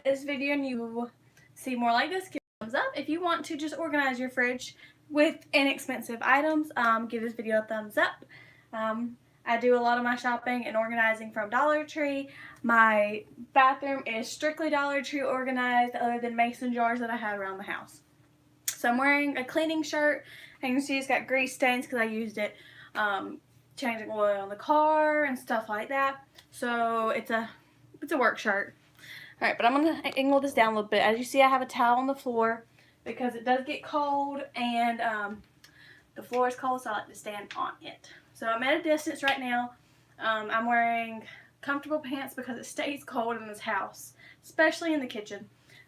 this video and you see more like this, give it a thumbs up. If you want to just organize your fridge with inexpensive items, give this video a thumbs up. I do a lot of my shopping and organizing from Dollar Tree. My bathroom is strictly Dollar Tree organized, other than mason jars that I have around the house. So I'm wearing a cleaning shirt, and you can see it's got grease stains because I used it changing oil on the car and stuff like that. So it's a work shirt. Alright, but I'm going to angle this down a little bit. As you see, I have a towel on the floor because it does get cold, and the floor is cold, so I like to stand on it. So I'm at a distance right now. I'm wearing comfortable pants because it stays cold in this house, especially in the kitchen.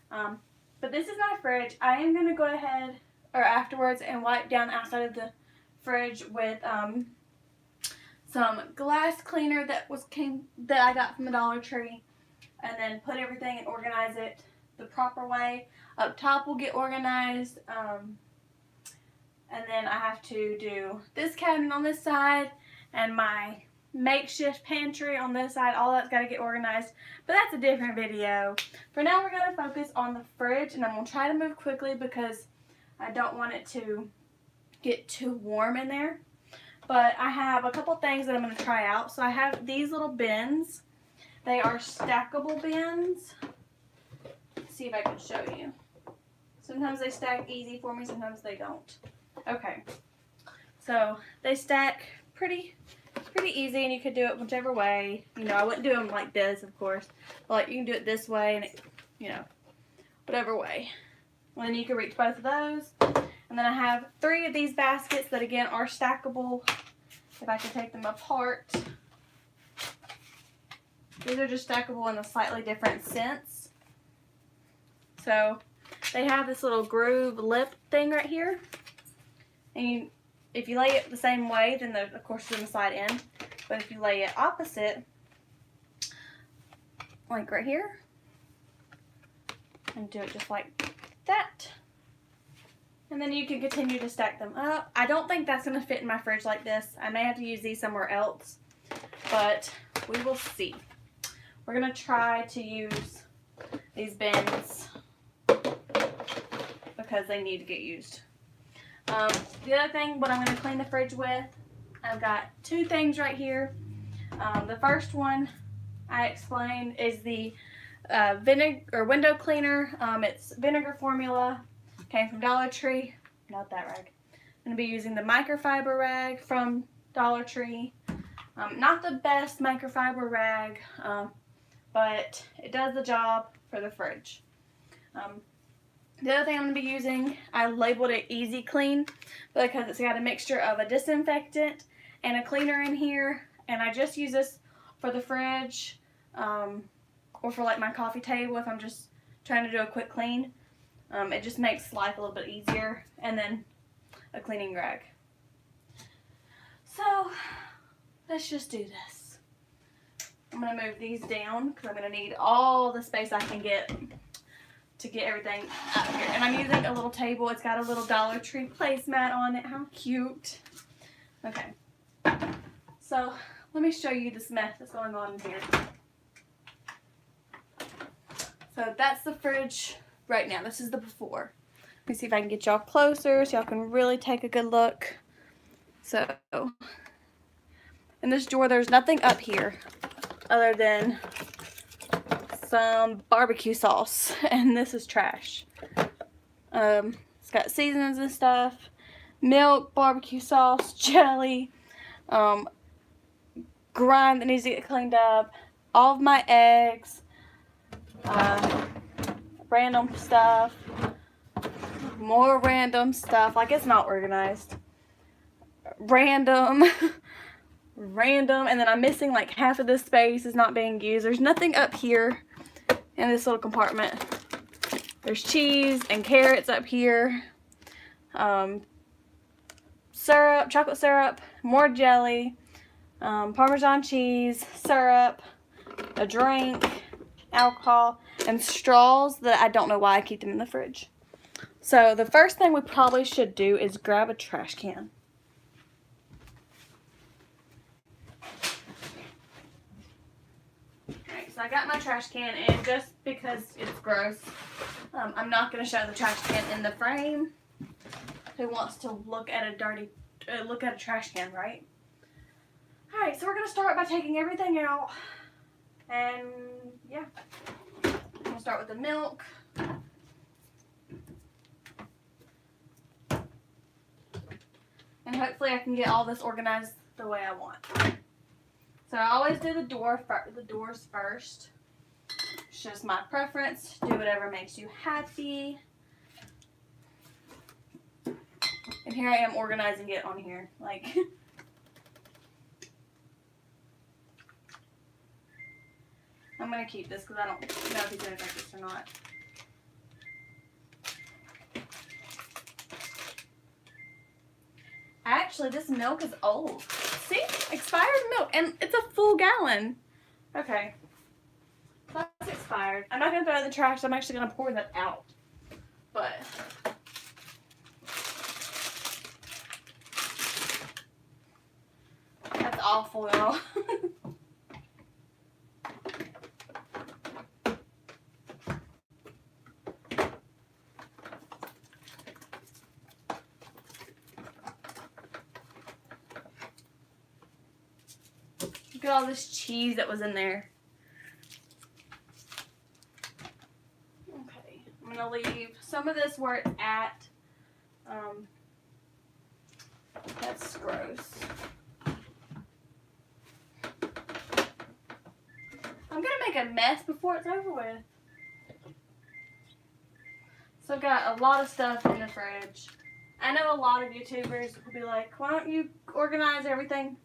But this is my fridge. I am going to go ahead, or afterwards, and wipe down the outside of the fridge with some glass cleaner that I got from the Dollar Tree, and then put everything and organize it the proper way. Up top will get organized, and then I have to do this cabinet on this side and my makeshift pantry on this side. All that's got to get organized, but that's a different video. For now, we're going to focus on the fridge, and I'm going to try to move quickly because I don't want it to get too warm in there. But I have a couple things that I'm going to try out. So I have these little bins. They are stackable bins. Let's see if I can show you. Sometimes they stack easy for me, sometimes they don't. Okay, so they stack pretty easy, and you could do it whichever way. You know, I wouldn't do them like this, of course, but like you can do it this way, and it, you know, whatever way. And then you can reach both of those. And then I have 3 of these baskets that again are stackable. If I can take them apart, these are just stackable in a slightly different sense. So they have this little groove lip thing right here. And if you lay it the same way, then of course it's going to slide in. But if you lay it opposite, like right here, and do it just like that, and then you can continue to stack them up. I don't think that's going to fit in my fridge like this. I may have to use these somewhere else, but we will see. We're going to try to use these bins because they need to get used. The other thing, what I'm going to clean the fridge with, I've got 2 things right here. The first one I explained is the window cleaner. It's vinegar formula. Came from Dollar Tree. Not that rag. I'm going to be using the microfiber rag from Dollar Tree. Not the best microfiber rag, but it does the job for the fridge. The other thing I'm going to be using, I labeled it Easy Clean because it's got a mixture of a disinfectant and a cleaner in here. And I just use this for the fridge or for like my coffee table if I'm just trying to do a quick clean. It just makes life a little bit easier. And then a cleaning rag. So let's just do this. I'm going to move these down because I'm going to need all the space I can get to get everything out here. And I'm using a little table. It's got a little Dollar Tree placemat on it. How cute. Okay. So let me show you this mess that's going on in here. So that's the fridge right now. This is the before. Let me see if I can get y'all closer so y'all can really take a good look. So in this drawer, there's nothing up here other than some barbecue sauce, and this is trash. It's got seasonings and stuff, milk, barbecue sauce, jelly, grime that needs to get cleaned up, all of my eggs, random stuff, more random stuff, like it's not organized, random, and then I'm missing like half of this space is not being used. There's nothing up here in this little compartment. There's cheese and carrots up here, syrup, chocolate syrup, more jelly, Parmesan cheese, syrup, a drink, alcohol, and straws that I don't know why I keep them in the fridge. So the first thing we probably should do is grab a trash can. Alright, so I got my trash can, and just because it's gross, I'm not going to show the trash can in the frame. Who wants to look at a trash can, right? Alright, so we're going to start by taking everything out. And yeah, we'll start with the milk. And hopefully I can get all this organized the way I want. So I always do the doors first. It's just my preference. Do whatever makes you happy. And here I am organizing it on here. Like, I'm going to keep this because I don't know if he's going to drink this or not. Actually, this milk is old. See? Expired milk. And it's a full gallon. Okay. That's expired. I'm not going to throw it in the trash. I'm actually going to pour that out. But that's awful, y'all. Look at all this cheese that was in there. Okay, I'm gonna leave some of this where it's at. That's gross. I'm gonna make a mess before it's over with. So I've got a lot of stuff in the fridge. I know a lot of YouTubers will be like, why don't you organize everything?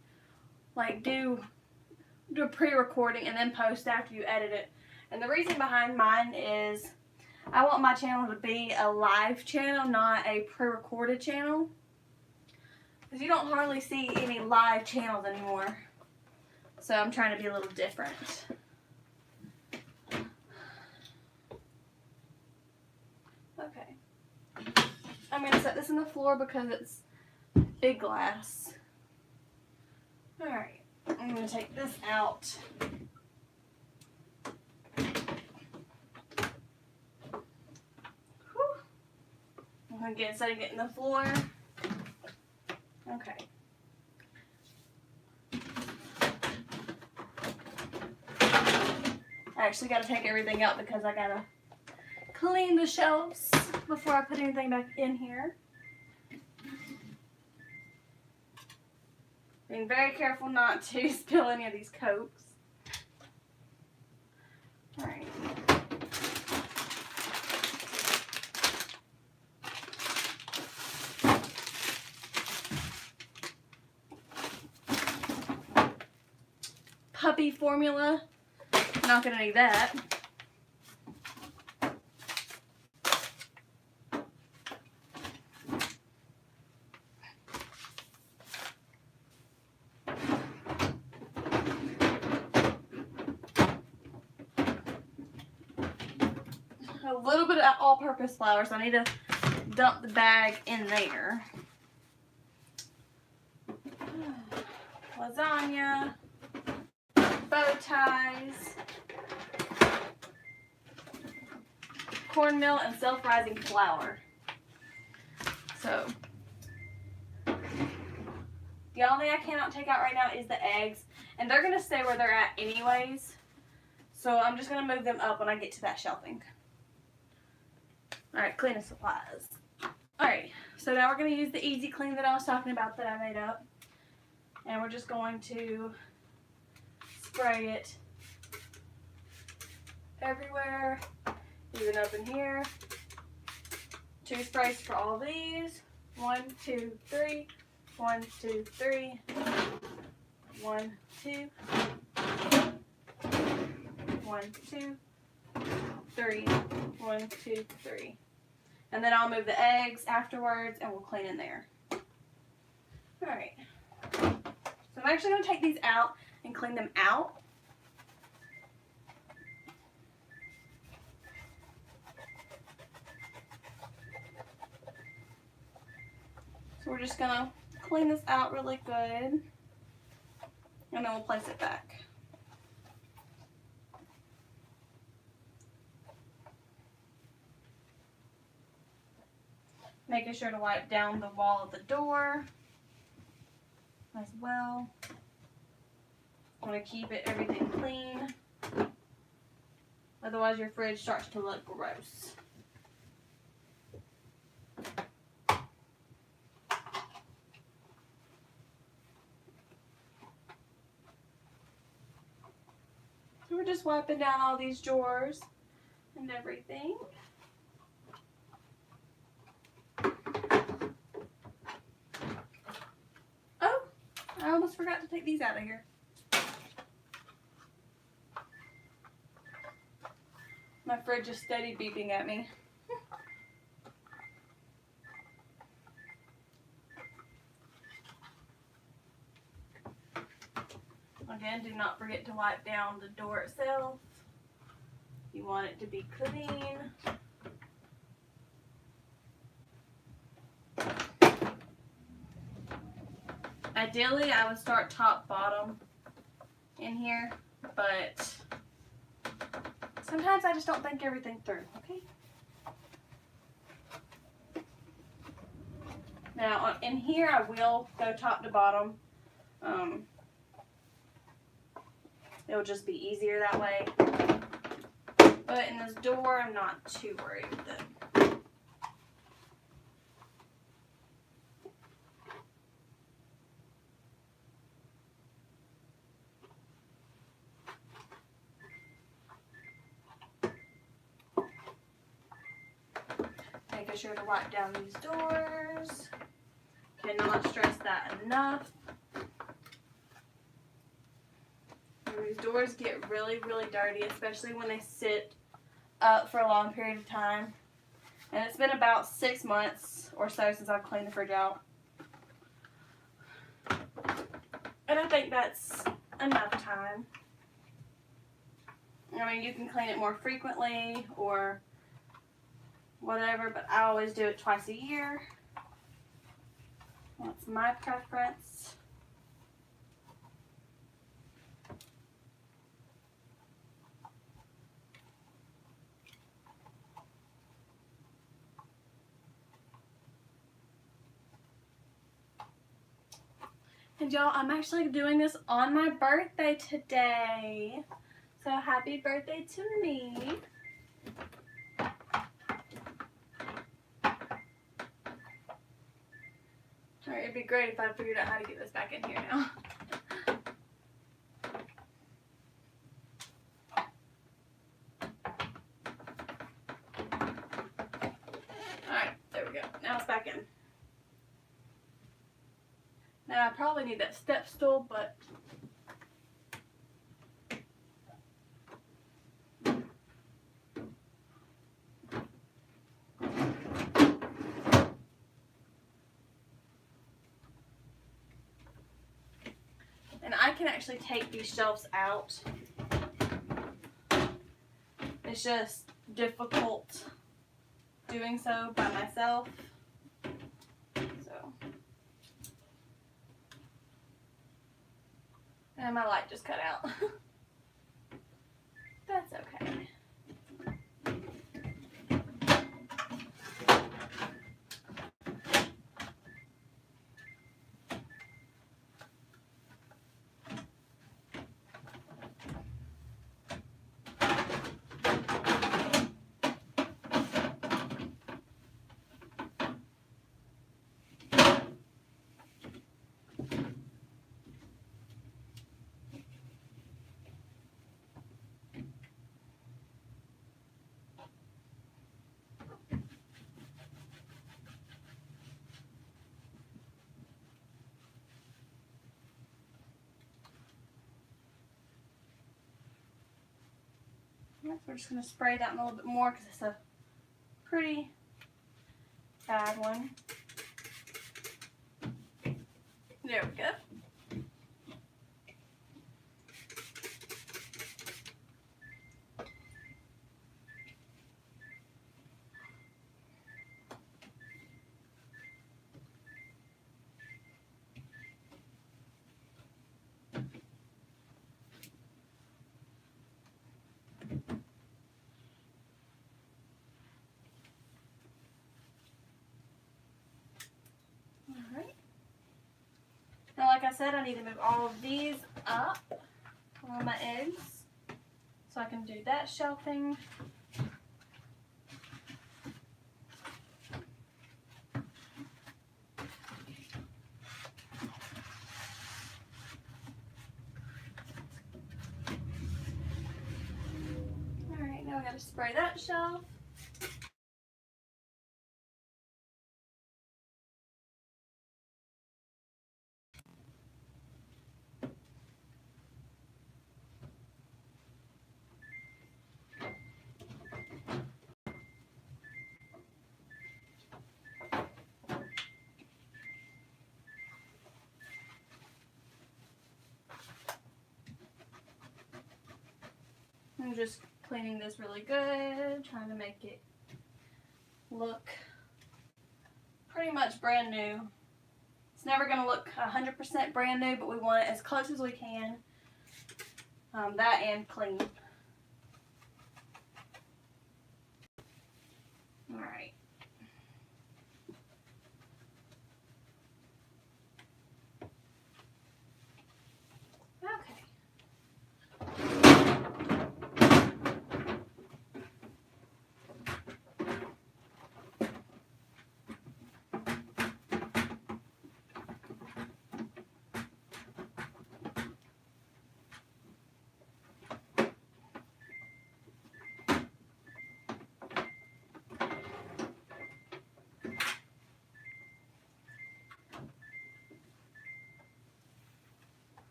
Like do a pre-recording and then post after you edit it. And the reason behind mine is I want my channel to be a live channel, not a pre-recorded channel. Because you don't hardly see any live channels anymore. So I'm trying to be a little different. Okay. I'm going to set this on the floor because it's big glass. Alright. I'm going to take this out. Whew. I'm going to get setting it in the floor. Okay. I actually got to take everything out because I got to clean the shelves before I put anything back in here. Being very careful not to spill any of these Cokes. Alright. Puppy formula. Not gonna need that. A little bit of all-purpose flour, so I need to dump the bag in there. Lasagna, bow ties, cornmeal, and self-rising flour. So, the only thing I cannot take out right now is the eggs, and they're going to stay where they're at anyways. So I'm just going to move them up when I get to that shelving. Alright, cleaning supplies. Alright, so now we're going to use the Easy Clean that I was talking about that I made up. And we're just going to spray it everywhere, even up in here. 2 sprays for all these. 1, 2, 3. 1, 2, 3. 1, 2. 1, 2. 3. 1, 2, 3. And then I'll move the eggs afterwards and we'll clean in there. Alright. So I'm actually going to take these out and clean them out. So we're just going to clean this out really good. And then we'll place it back. Making sure to wipe down the wall of the door as well. Want to keep everything clean. Otherwise your fridge starts to look gross. So we're just wiping down all these drawers and everything. Oh, I almost forgot to take these out of here. My fridge is steady beeping at me. Again, do not forget to wipe down the door itself. You want it to be clean. Ideally, I would start top bottom in here, but sometimes I just don't think everything through, okay? Now, in here, I will go top to bottom. It'll just be easier that way. But in this door, I'm not too worried with it. Making sure to wipe down these doors. Cannot stress that enough. These doors get really, really dirty, especially when they sit up for a long period of time. And it's been about 6 months or so since I've cleaned the fridge out. And I think that's enough time. I mean, you can clean it more frequently or whatever, but I always do it twice a year. That's my preference. And y'all, I'm actually doing this on my birthday today. So happy birthday to me. Alright, it'd be great if I figured out how to get this back in here now. Alright, there we go. Now it's back in. Now I probably need that step stool, but and I can actually take these shelves out. It's just difficult doing so by myself. And my light just cut out. That's okay. We're just going to spray that one a little bit more because it's a pretty bad one. There we go. said, I need to move all of these up on my eggs so I can do that shelving. Alright, now I gotta spray that shelf. I'm just cleaning this really good, trying to make it look pretty much brand new. It's never going to look 100% brand new, but we want it as close as we can. That and clean. Alright. Okay.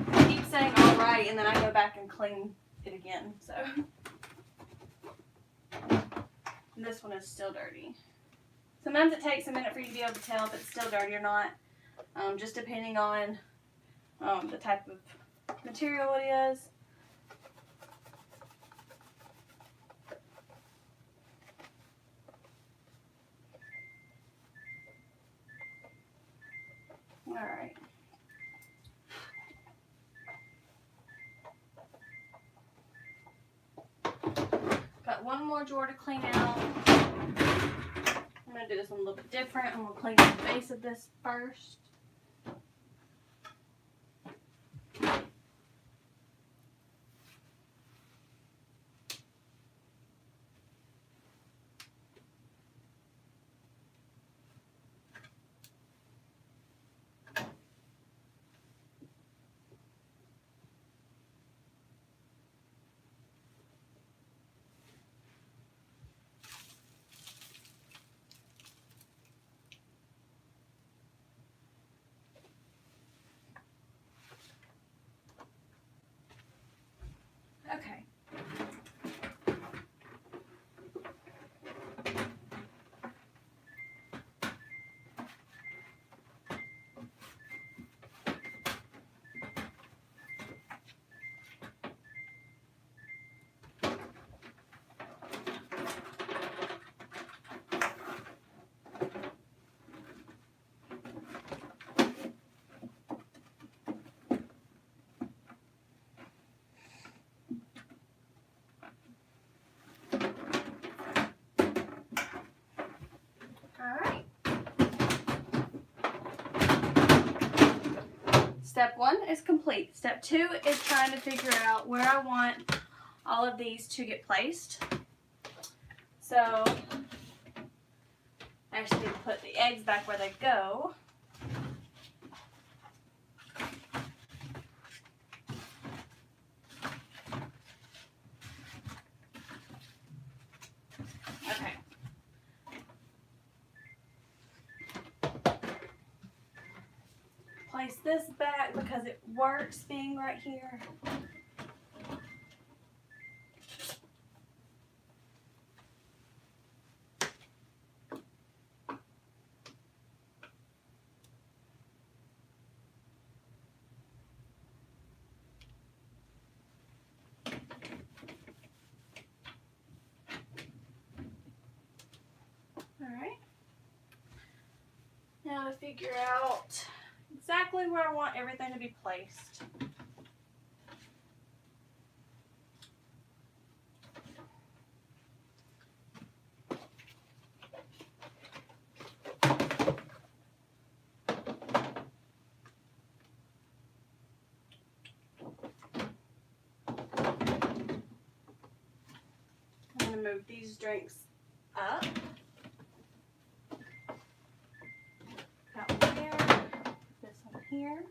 I keep saying alright and then I go back and clean it again, so. And this one is still dirty. Sometimes it takes a minute for you to be able to tell if it's still dirty or not, just depending on the type of material it is. Alright. Got one more drawer to clean out. I'm going to do this one a little bit different. I'm going to clean the base of this first. Okay. Alright. Step 1 is complete. Step 2 is trying to figure out where I want all of these to get placed. So I just need to put the eggs back where they go. Okay. Place this back because it works being right here. figure out exactly where I want everything to be placed. I'm going to move these drinks up. That one there, this one here.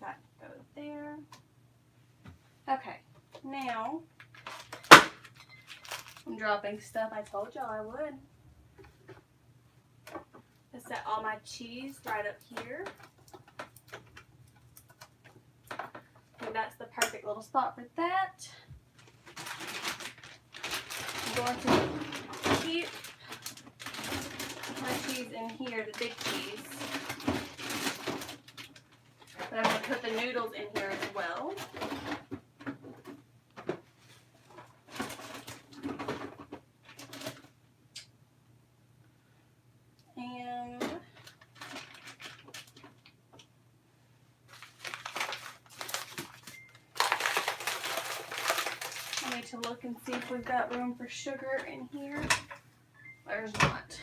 That goes there. Okay, now I'm dropping stuff I told y'all I would. I set all my cheese right up here. I think that's the perfect little spot for that. I'm going to keep my cheese in here, the big cheese. But I'm going to put the noodles in here as well. And I need to look and see if we've got room for sugar in here. There's not.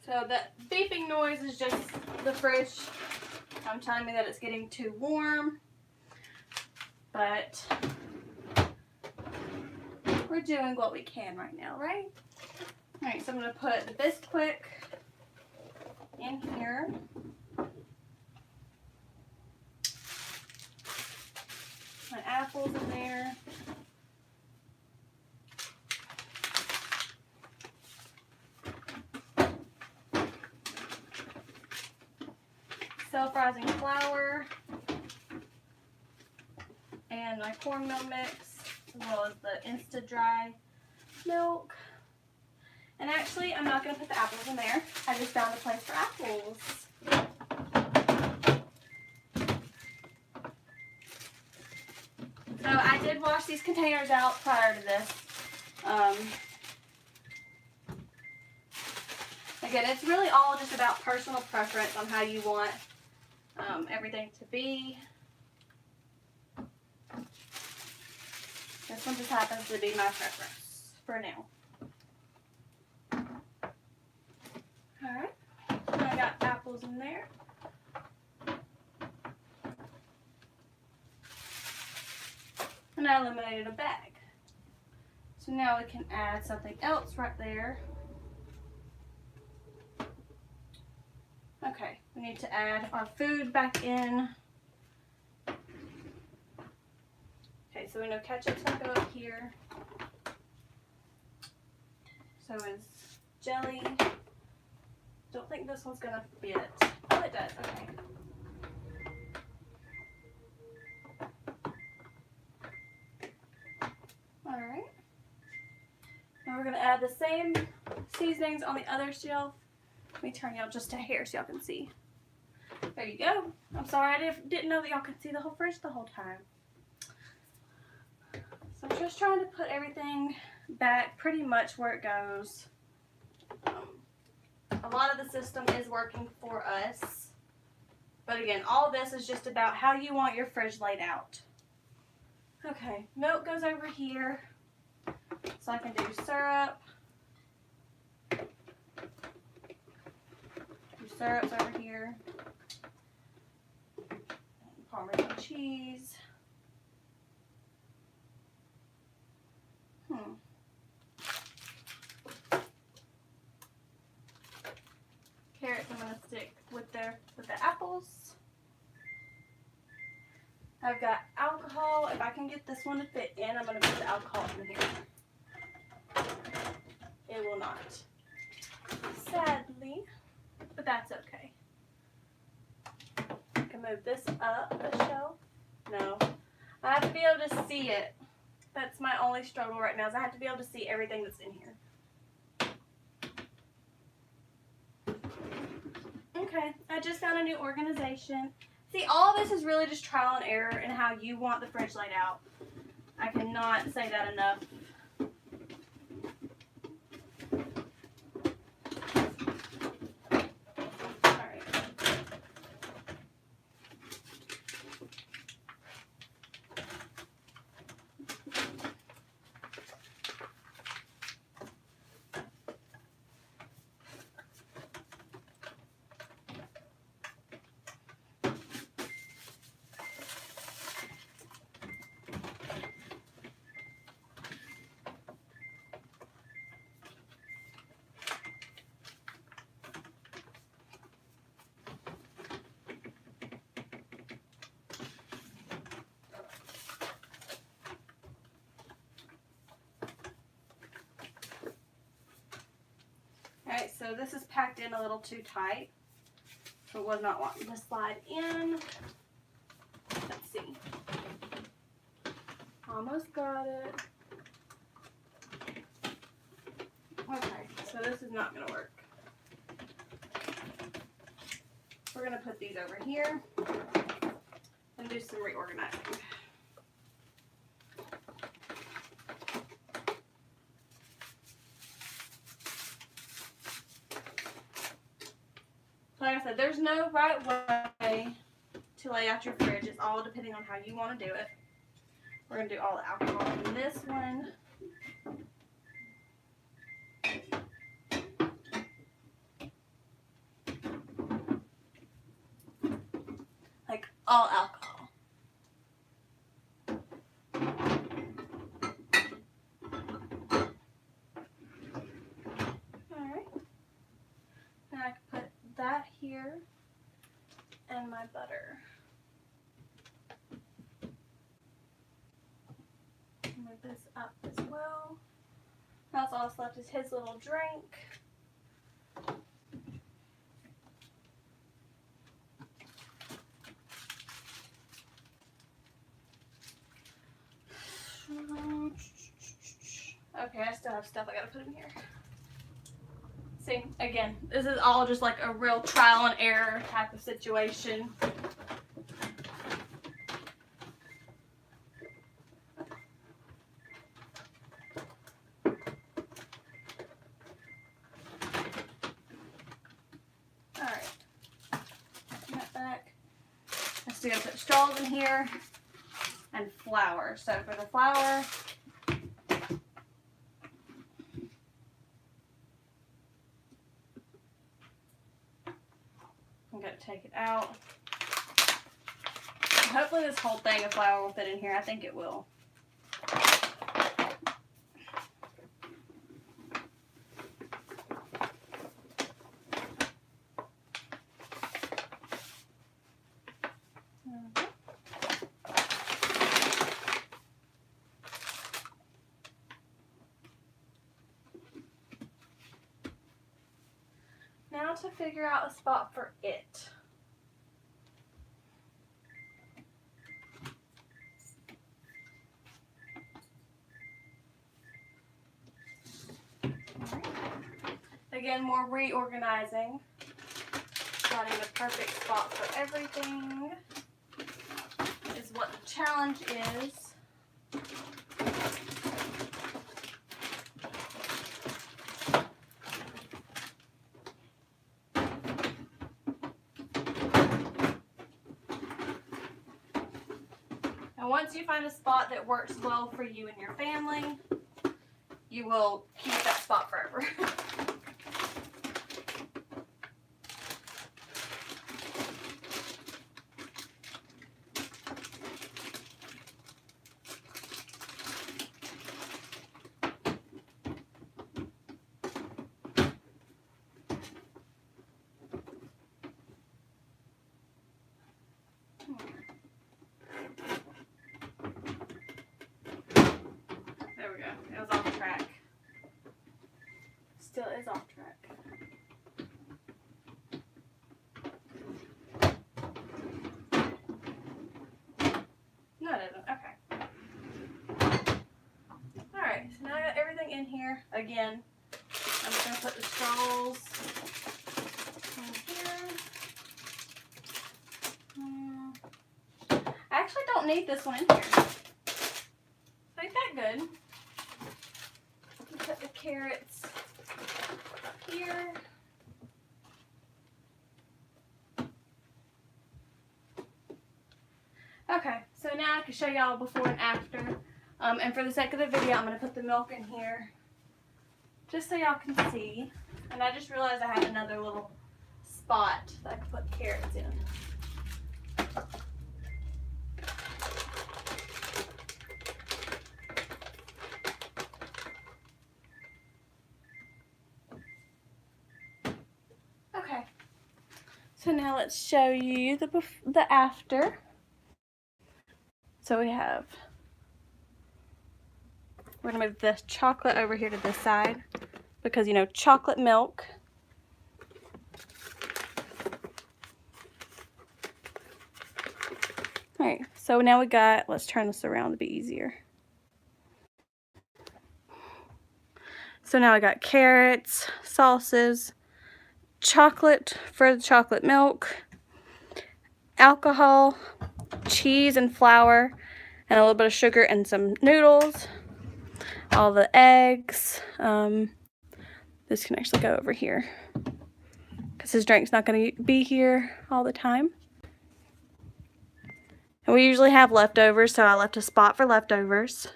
So that beeping noise is just the fridge telling me that it's getting too warm. But we're doing what we can right now, right? Alright, so I'm going to put the Bisquick in here. My apples in there. Self-rising flour. And my cornmeal mix, as well as the Insta-Dry milk. And actually, I'm not going to put the apples in there. I just found a place for apples. So I did wash these containers out prior to this. Again, it's really all just about personal preference on how you want everything to be. This one just happens to be my preference for now. Alright, I got apples in there. And I eliminated a bag. So now we can add something else right there. Okay, we need to add our food back in. Okay, so we know ketchup's gonna go up here. So is jelly. Don't think this one's gonna fit. Oh, it does, okay. Alright. Now we're gonna add the same seasonings on the other shelf. Let me turn y'all just a hair so y'all can see. There you go. I'm sorry, I didn't know that y'all could see the whole fridge the whole time. So I'm just trying to put everything back pretty much where it goes. A lot of the system is working for us. But again, all this is just about how you want your fridge laid out. Okay, milk goes over here. So I can do syrup. Syrup's over here. Parmesan cheese. Carrots I'm gonna stick with the apples. I've got alcohol. If I can get this one to fit in, I'm gonna put the alcohol in here. It will not. Sadly. But that's okay. I can move this up the shelf. No. I have to be able to see it. That's my only struggle right now is I have to be able to see everything that's in here. Okay, I just found a new organization. See, all this is really just trial and error in how you want the fridge laid out. I cannot say that enough. Alright, so this is packed in a little too tight. So it was not wanting to slide in. Let's see. Almost got it. Okay, so this is not going to work. We're going to put these over here and do some reorganizing. Like I said, there's no right way to lay out your fridge. It's all depending on how you want to do it. We're going to do all the alcohol in this one. Like all alcohol. Alright. Now I can put that here and my butter. Move this up as well. Now all that's left is his little drink. Okay, I still have stuff I gotta put in here. See, again, this is all just like a real trial and error type of situation. Alright, put that back. I'm still gonna put straws in here and flour. So for the flour, I'm going to take it out. Hopefully this whole thing of flour will fit in here. I think it will. Now to figure out a spot for it. Again, more reorganizing. Finding the perfect spot for everything is what the challenge is. And once you find a spot that works well for you and your family, you will keep that spot forever. There we go. It was off track. Still is off track. No, it isn't. Okay. Alright, so now I got everything in here. Again, I'm just going to put the straws in here. actually don't need this one in here. Ain't that good? Put the carrots here. Okay, so now I can show y'all before and after. And for the sake of the video, I'm going to put the milk in here just so y'all can see. And I just realized I have another little spot that I can put carrots in. Okay, so now let's show you the after. So we're going to move the chocolate over here to this side because, you know, chocolate milk. Alright, so now we got, let's turn this around to be easier. So now I got carrots, sauces, chocolate for the chocolate milk, alcohol, cheese and flour, and a little bit of sugar and some noodles, all the eggs. This can actually go over here because his drink's not going to be here all the time. And we usually have leftovers, so I left a spot for leftovers.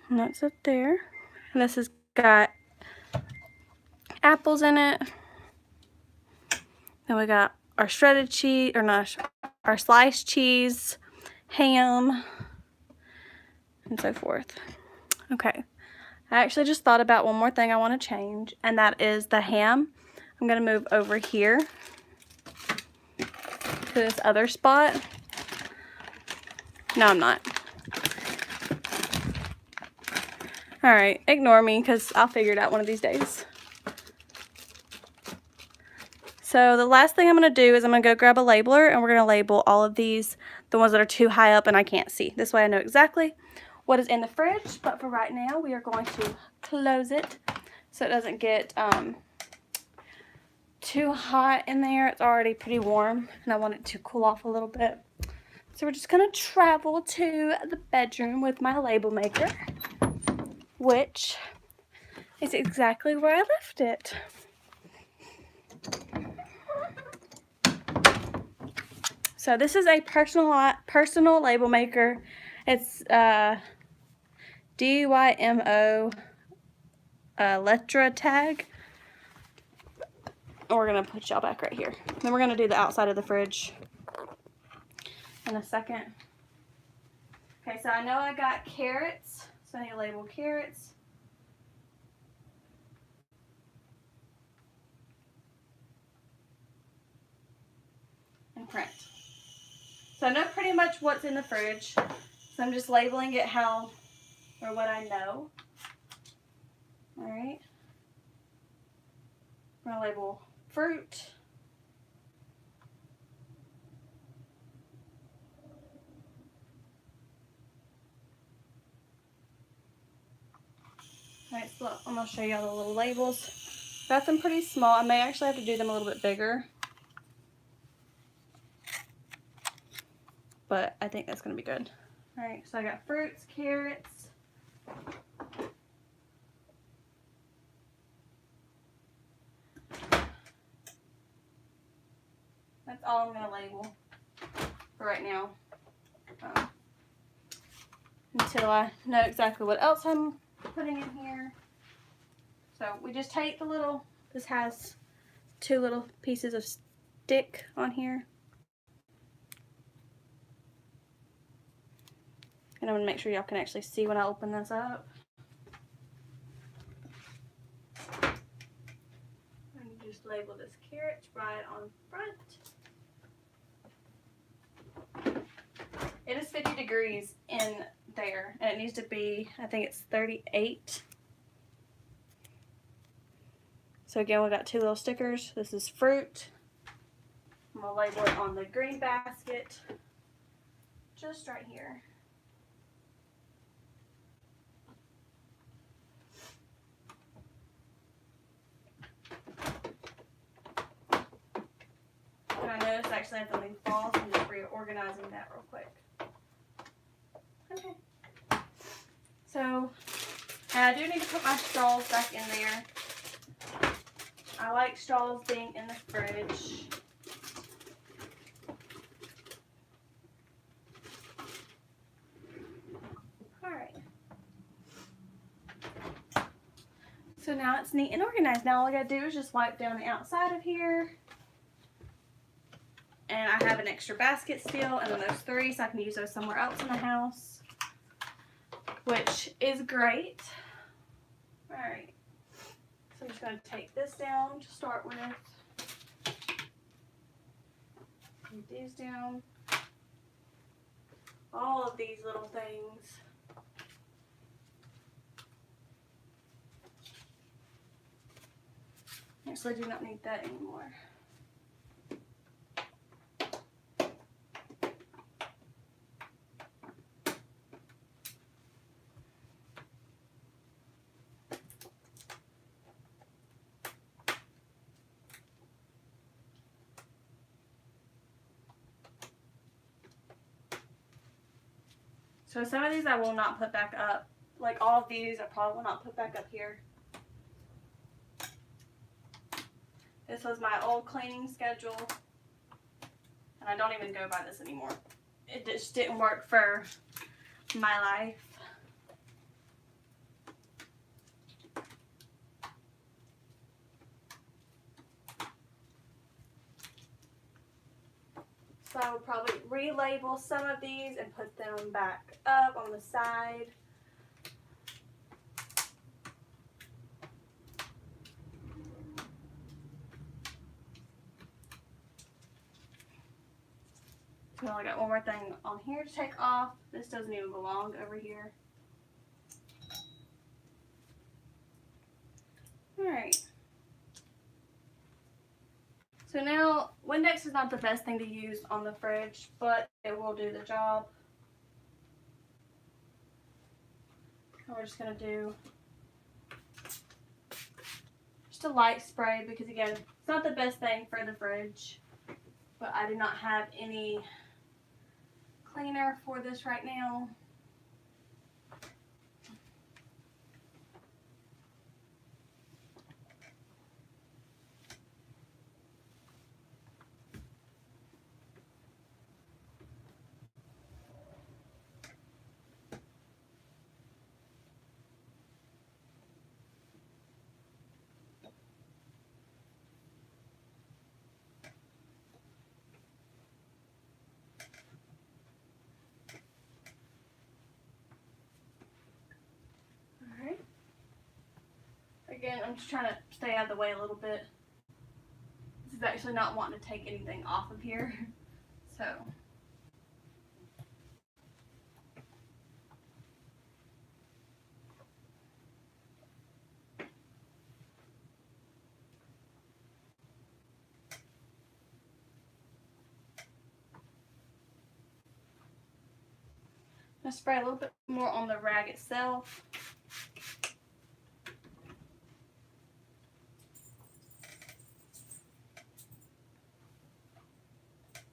And that's up there. And this has got apples in it. Then we got our shredded cheese, or not, our sliced cheese, ham, and so forth. Okay, I actually just thought about one more thing I want to change, and that is the ham. I'm going to move over here to this other spot. No, I'm not. Alright, ignore me because I'll figure it out one of these days. So the last thing I'm going to do is I'm going to go grab a labeler and we're going to label all of these, the ones that are too high up and I can't see. This way I know exactly what is in the fridge, but for right now we are going to close it so it doesn't get too hot in there. It's already pretty warm and I want it to cool off a little bit. So we're just going to travel to the bedroom with my label maker, which is exactly where I left it. So this is a personal label maker. It's DYMO Letra tag. And we're going to put y'all back right here. Then we're going to do the outside of the fridge in a second. Okay, so I know I got carrots, so I need to label carrots. And print. So I know pretty much what's in the fridge, so I'm just labeling it how or what I know. Alright. I'm going to label fruit. Alright, so I'm going to show you all the little labels. Got them pretty small. I may actually have to do them a little bit bigger. But I think that's going to be good. Alright, so I got fruits, carrots. That's all I'm going to label for right now. Until I know exactly what else I'm putting in here. So we just take the little, this has 2 little pieces of stick on here. And I'm going to make sure y'all can actually see when I open this up. And just label this carrot right on front. It is 50 degrees in there, and it needs to be, I think it's 38. So again, we got 2 little stickers. This is fruit. I'm going to label it on the green basket, just right here. And I noticed I actually have something false. organizing that real quick. Okay. So, and I do need to put my straws back in there. I like straws being in the fridge. Alright. So now it's neat and organized. Now all I gotta do is just wipe down the outside of here. And I have an extra basket still, and then those 3, so I can use those somewhere else in the house, which is great. Alright. So I'm just going to take this down to start with. Put these down. All of these little things. Actually, I do not need that anymore. So some of these I will not put back up. Like all of these I probably will not put back up here. This was my old cleaning schedule. And I don't even go by this anymore. It just didn't work for my life. So I would probably relabel some of these and put them back up on the side. So I got one more thing on here to take off. This doesn't even belong over here. Alright. So now, Windex is not the best thing to use on the fridge, but it will do the job. And we're just going to do just a light spray because, again, it's not the best thing for the fridge, but I do not have any cleaner for this right now. Again, I'm just trying to stay out of the way a little bit. This is actually not wanting to take anything off of here. So. I'm going to spray a little bit more on the rag itself.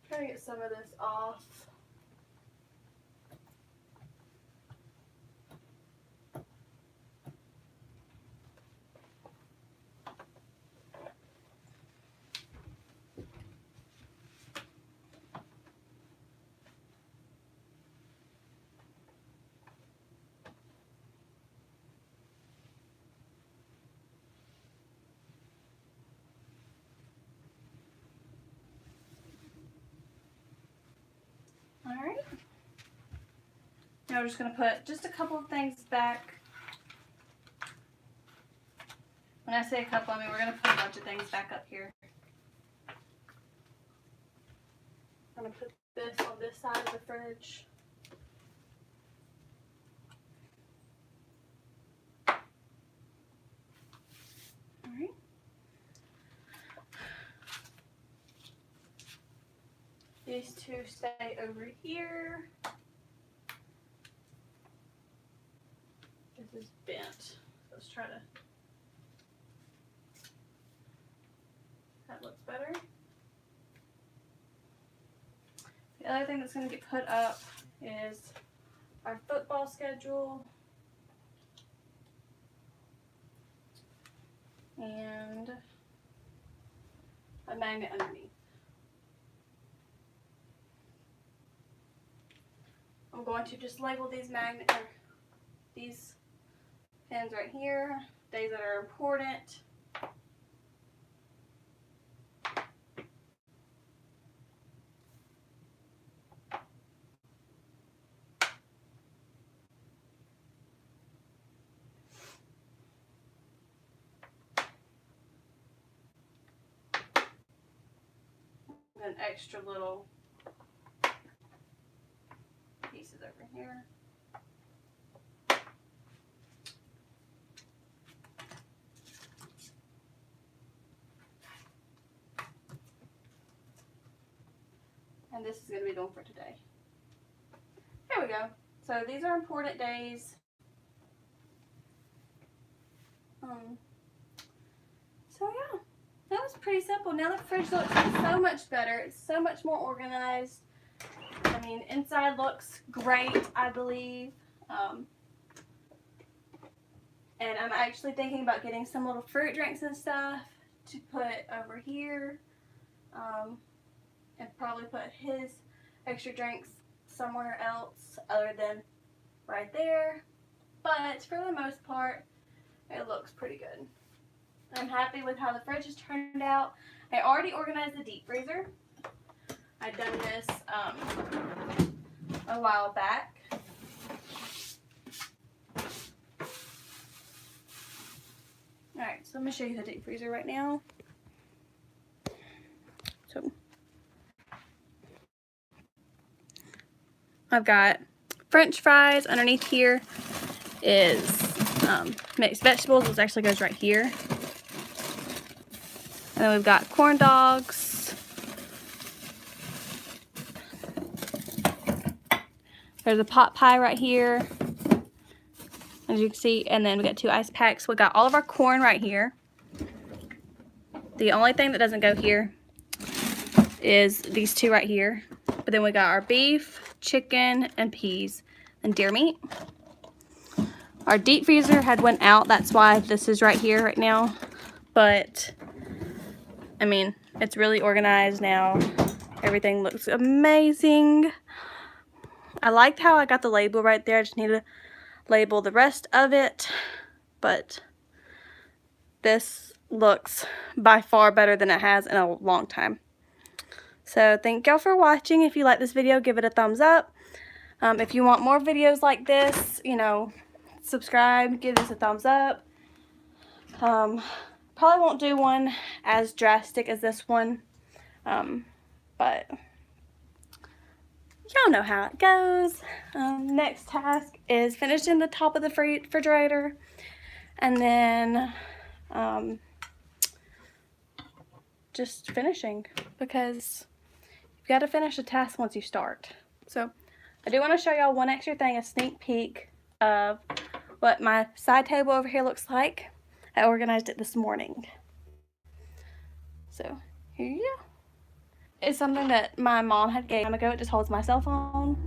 Try to get some of this off. Alright. Now we're just going to put just a couple of things back. When I say a couple, I mean we're going to put a bunch of things back up here. I'm going to put this on this side of the fridge. Alright. These two stay over here. This is bent. So let's try to. That looks better. The other thing that's going to get put up is our football schedule and a magnet underneath. I'm going to just label these these pins right here, days that are important. And extra little pieces over here. And this is going to be the one for today. There we go. So these are important days. So yeah, that was pretty simple. Now the fridge looks so much better. It's so much more organized. I mean, inside looks great, I believe. And I'm actually thinking about getting some little fruit drinks and stuff to put over here. And probably put his extra drinks somewhere else other than right there. But for the most part, it looks pretty good. I'm happy with how the fridge has turned out. I already organized the deep freezer. I've done this a while back. Alright, so I'm going to show you the deep freezer right now. So I've got French fries. Underneath here is mixed vegetables, which actually goes right here. And then we've got corn dogs. There's a pot pie right here, as you can see. And then we got 2 ice packs. We got all of our corn right here. The only thing that doesn't go here is these 2 right here. But then we got our beef, chicken, and peas, and deer meat. Our deep freezer had went out. That's why this is right here right now. But, I mean, it's really organized now. Everything looks amazing. I liked how I got the label right there. I just need to label the rest of it. But this looks by far better than it has in a long time. So thank y'all for watching. If you like this video, give it a thumbs up. If you want more videos like this, you know, subscribe, give this a thumbs up. Probably won't do one as drastic as this one, but y'all know how it goes. Next task is finishing the top of the refrigerator, and then just finishing, because you've got to finish a task once you start. So I do want to show y'all one extra thing, a sneak peek of what my side table over here looks like. I organized it this morning. So here you go. It's something that my mom had gave time ago. It just holds my cell phone.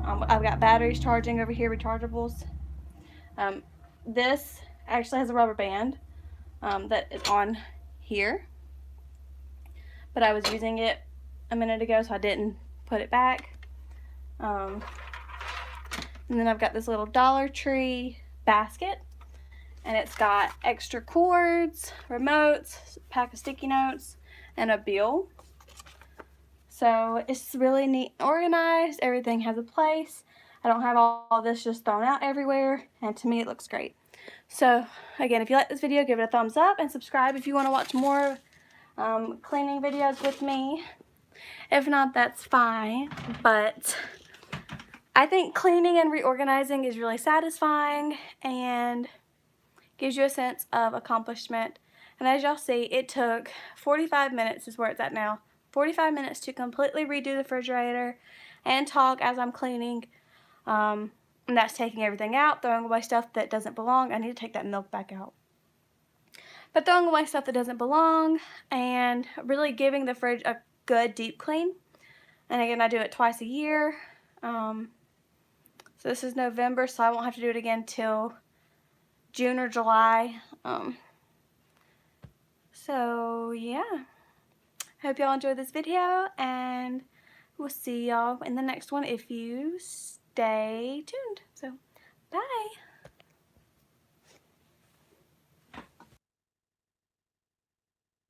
I've got batteries charging over here, rechargeables. This actually has a rubber band that is on here, but I was using it a minute ago, so I didn't put it back. And then I've got this little Dollar Tree basket, and it's got extra cords, remotes, a pack of sticky notes, and a bill. So it's really neat and organized. Everything has a place. I don't have all this just thrown out everywhere, and to me it looks great. So again, if you like this video, give it a thumbs up and subscribe if you want to watch more cleaning videos with me. If not, that's fine, but I think cleaning and reorganizing is really satisfying and gives you a sense of accomplishment. And as y'all see, it took 45 minutes is where it's at now. 45 minutes to completely redo the refrigerator and talk as I'm cleaning. And that's taking everything out, throwing away stuff that doesn't belong. I need to take that milk back out. But throwing away stuff that doesn't belong and really giving the fridge a good deep clean. And again, I do it twice a year. So this is November, so I won't have to do it again till June or July. So yeah, hope y'all enjoyed this video, and we'll see y'all in the next one if you stay tuned. So bye.